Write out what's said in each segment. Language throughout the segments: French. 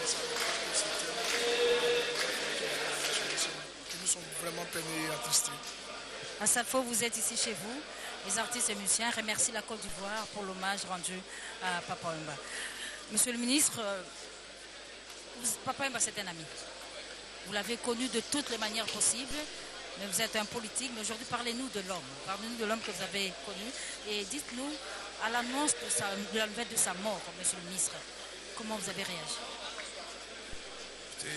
savait pas que c'était que nous sommes vraiment peinés et attristés. À Salfo, vous êtes ici chez vous. Les artistes et musiciens remercient la Côte d'Ivoire pour l'hommage rendu à Papa Wemba. Monsieur le ministre, Papa Wemba, c'est un ami. Vous l'avez connu de toutes les manières possibles, mais vous êtes un politique. Mais aujourd'hui, parlez-nous de l'homme. Parlez-nous de l'homme que vous avez connu. Et dites-nous, à l'annonce de la nouvelle de sa mort, monsieur le ministre, comment vous avez réagi? Écoutez,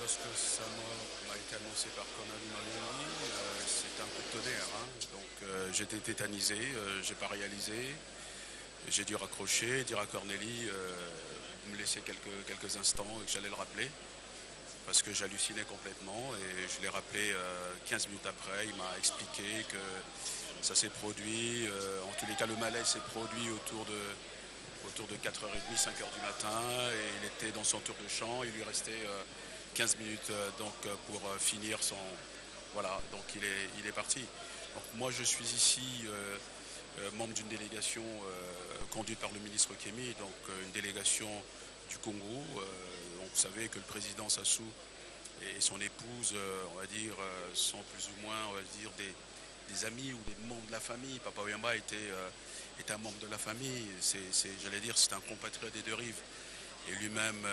lorsque sa mort m'a été annoncée par Cornelius Maloney, c'était un coup de tonnerre. Hein. Donc j'étais tétanisé, j'ai pas réalisé. J'ai dû raccrocher, dire à Cornélie me laisser quelques instants et que j'allais le rappeler. Parce que j'hallucinais complètement et je l'ai rappelé 15 minutes après. Il m'a expliqué que ça s'est produit. En tous les cas, le malaise s'est produit autour de 4h30, 5h du matin. Et il était dans son tour de chant. Il lui restait 15 minutes pour finir son... Voilà, donc il est parti. Donc moi, je suis ici membre d'une délégation conduite par le ministre Kémy, donc une délégation du Congo. Vous savez que le président Sassou et son épouse, on va dire, sont plus ou moins, on va dire, des amis ou des membres de la famille. Papa Wemba est un membre de la famille. J'allais dire, c'est un compatriote des deux rives. Et lui-même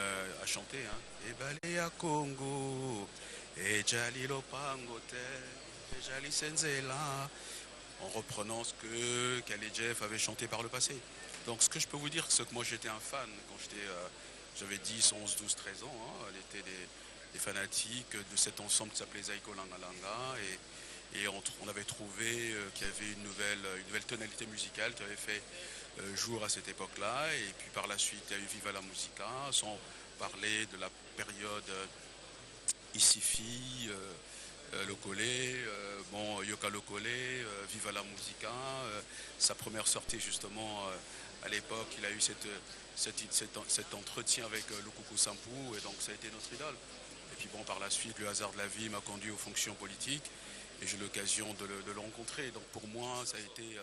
a chanté, hein. Et balé à Congo, et Jali Lopangote, et Jali Senzela, en reprenant ce que Khaled Jeff avait chanté par le passé. Donc ce que je peux vous dire, c'est que moi j'étais un fan quand j'avais 10, 11, 12, 13 ans. Hein. Elle était des fanatiques de cet ensemble qui s'appelait Zaiko Langalanga. Et on avait trouvé qu'il y avait une nouvelle tonalité musicale qui avait fait jour à cette époque-là. Et puis par la suite, il y a eu Viva la Musica, sans parler de la période Isifi, Lokole, Yoka Lokole, Viva la Musica. Sa première sortie justement à l'époque, il a eu cet entretien avec Lukuku Sampou, et donc ça a été notre idole. Et puis bon, par la suite, le hasard de la vie m'a conduit aux fonctions politiques et j'ai eu l'occasion de le rencontrer. Donc pour moi, ça a été